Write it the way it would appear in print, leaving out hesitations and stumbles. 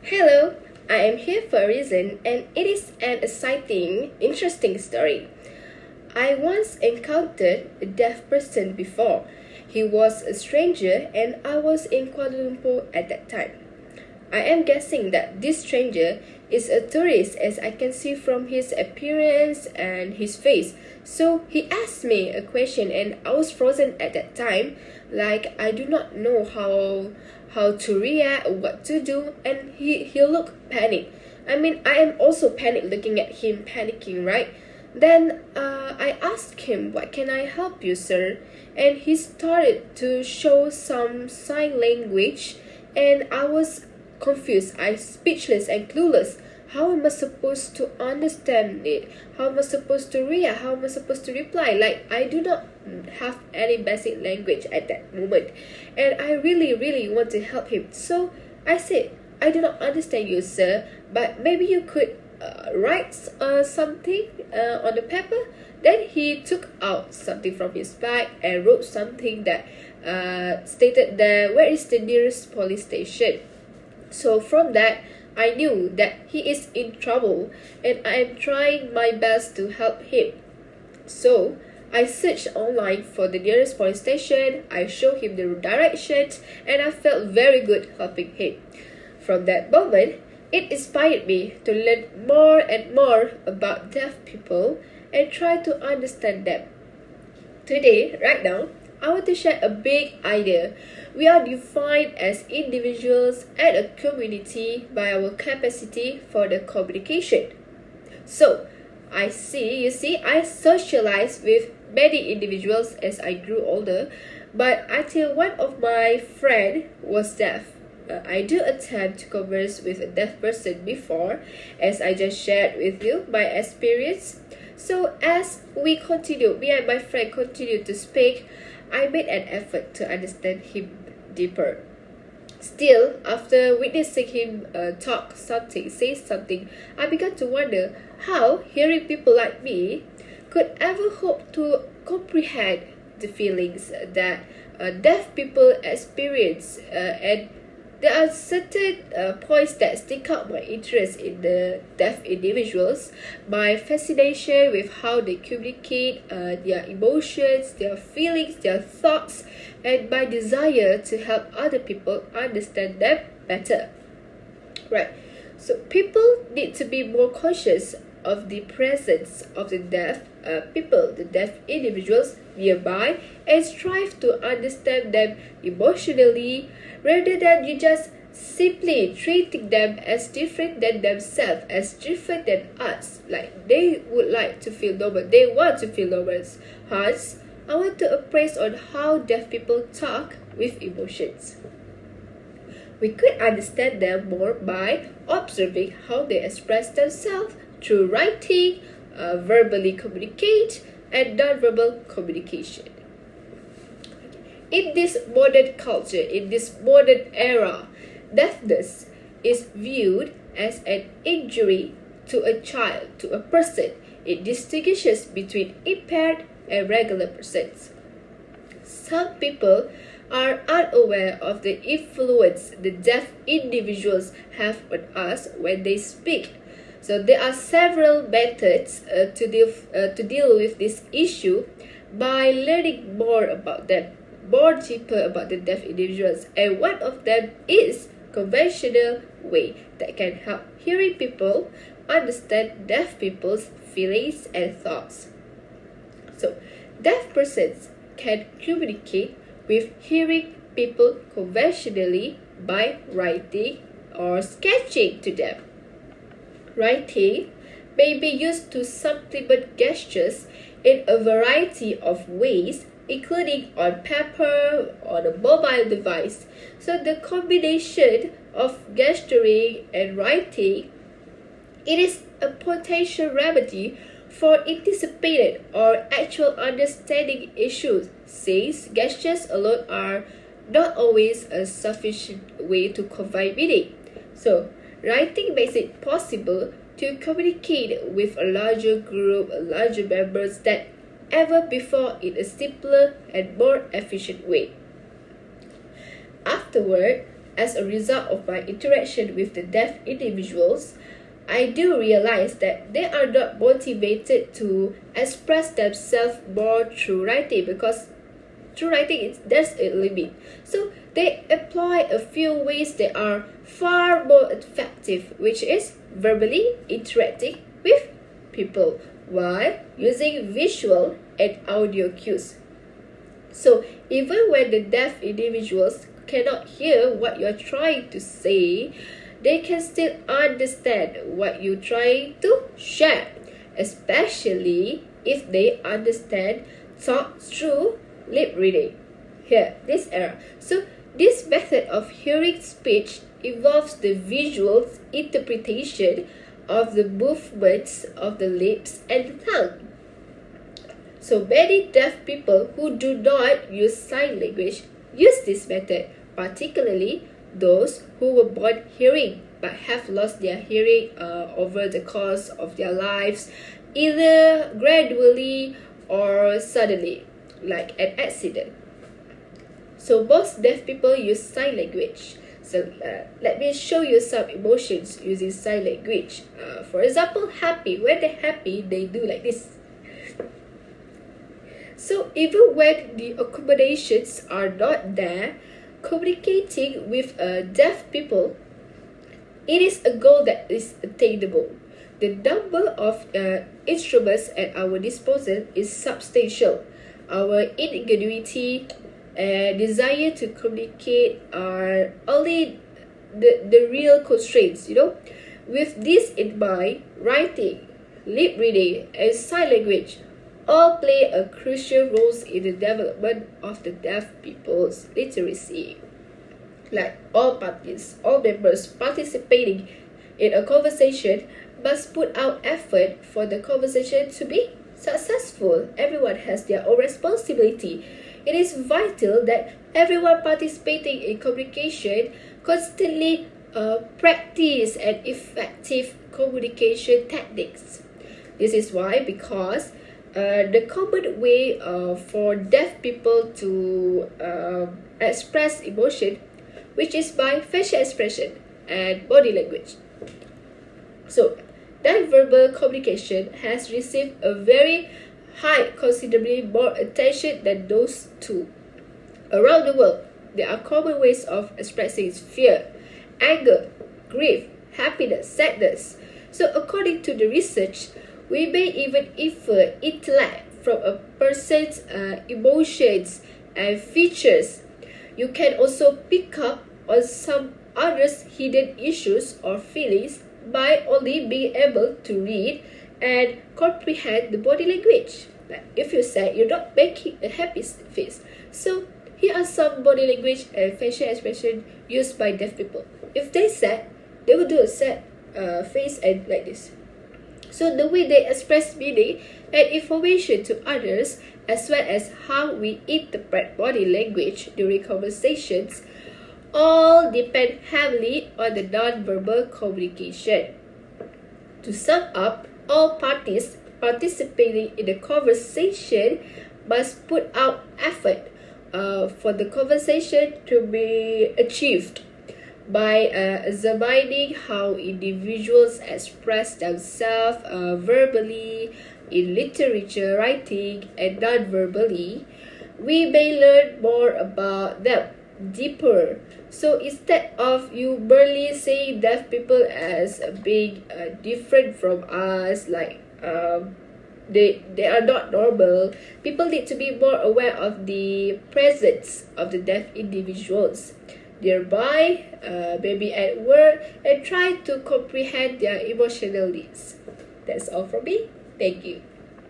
Hello, I am here for a reason and it is an exciting, interesting story. I once encountered a deaf person before. He was a stranger and I was in Kuala Lumpur at that time. I am guessing that this stranger is a tourist as I can see from his appearance and his face. So he asked me a question and I was frozen at that time, like I do not know how to react, what to do, and he looked panicked. I mean, I am also panicked looking at him panicking, right? Then I asked him, "What can I help you, sir?" And he started to show some sign language, and I was confused. I speechless and clueless. How am I supposed to understand it? How am I supposed to react? How am I supposed to reply? Like, I do not have any basic language at that moment. And I really want to help him. So I said, "I do not understand you, sir, but maybe you could write something on the paper." Then he took out something from his bag and wrote something that stated there, "Where is the nearest police station?" So from that, I knew that he is in trouble and I am trying my best to help him. So I searched online for the nearest police station, I showed him the directions, and I felt very good helping him. From that moment, it inspired me to learn more and more about deaf people and try to understand them. Today, right now, I want to share a big idea. We are defined as individuals and a community by our capacity for the communication. So, I socialized with many individuals as I grew older, but until one of my friends was deaf. I do attempt to converse with a deaf person before, as I just shared with you my experience. So as me and my friend continued to speak, I made an effort to understand him deeper. Still, after witnessing him say something, I began to wonder how hearing people like me could ever hope to comprehend the feelings that deaf people experience, and there are certain points that stick out my interest in the deaf individuals, my fascination with how they communicate their emotions, their feelings, their thoughts, and my desire to help other people understand them better. Right, so people need to be more conscious of the presence of the deaf the deaf individuals nearby, and strive to understand them emotionally rather than you just simply treating them as different than themselves, as different than us. Like they would like to feel normal, they want to feel normal. Hence, I want to appraise on how deaf people talk with emotions. We could understand them more by observing how they express themselves through writing, verbally communicate, and non-verbal communication. In this modern culture, in this modern era, deafness is viewed as an injury to a child, to a person. It distinguishes between impaired and regular persons. Some people are unaware of the influence the deaf individuals have on us when they speak. So there are several methods to deal with this issue by learning more about them, more deeper about the deaf individuals, and one of them is conventional way that can help hearing people understand deaf people's feelings and thoughts. So deaf persons can communicate with hearing people conventionally by writing or sketching to them. Writing may be used to supplement gestures in a variety of ways, including on paper, on a mobile device. So the combination of gesturing and writing, it is a potential remedy for anticipated or actual understanding issues, since gestures alone are not always a sufficient way to convey meaning. So writing makes it possible to communicate with a larger group, larger members than ever before in a simpler and more efficient way. Afterward, as a result of my interaction with the deaf individuals, I do realize that they are not motivated to express themselves more through writing, because through writing there's a limit. So they employ a few ways that are far more effective, which is verbally interacting with people while using visual and audio cues. So even when the deaf individuals cannot hear what you're trying to say, they can still understand what you're trying to share, especially if they understand talk through lip reading. Here, this error. So this method of hearing speech involves the visual interpretation of the movements of the lips and the tongue. So many deaf people who do not use sign language use this method, particularly those who were born hearing but have lost their hearing over the course of their lives, either gradually or suddenly, like an accident. So most deaf people use sign language. So let me show you some emotions using sign language. For example, happy. When they're happy, they do like this. So even when the accommodations are not there, communicating with deaf people, it is a goal that is attainable. The number of instruments at our disposal is substantial. Our ingenuity and desire to communicate are only the real constraints, With this in mind, writing, lip reading, and sign language all play a crucial role in the development of the deaf people's literacy. Like all parties, all members participating in a conversation must put out effort for the conversation to be successful. Everyone has their own responsibility. It is vital that everyone participating in communication constantly practice an effective communication techniques. This is why, because the common way for deaf people to express emotion, which is by facial expression and body language. So, non-verbal communication has received a very high, considerably more attention than those two. Around the world, there are common ways of expressing fear, anger, grief, happiness, sadness. So, according to the research, we may even infer intellect from a person's emotions and features. You can also pick up on some others' hidden issues or feelings by only being able to read and comprehend the body language. Like if you say you're not making a happy face. So here are some body language and facial expression used by deaf people. If they sad, they will do a sad face and like this. So the way they express meaning and information to others, as well as how we interpret body language during conversations, all depend heavily on the non-verbal communication. To sum up, all parties participating in the conversation must put out effort for the conversation to be achieved by examining how individuals express themselves verbally, in literature, writing, and non-verbally. We may learn more about them deeper. So instead of you merely saying deaf people as being different from us, like they are not normal, people need to be more aware of the presence of the deaf individuals nearby, maybe at work, and try to comprehend their emotional needs. That's all from me. Thank you.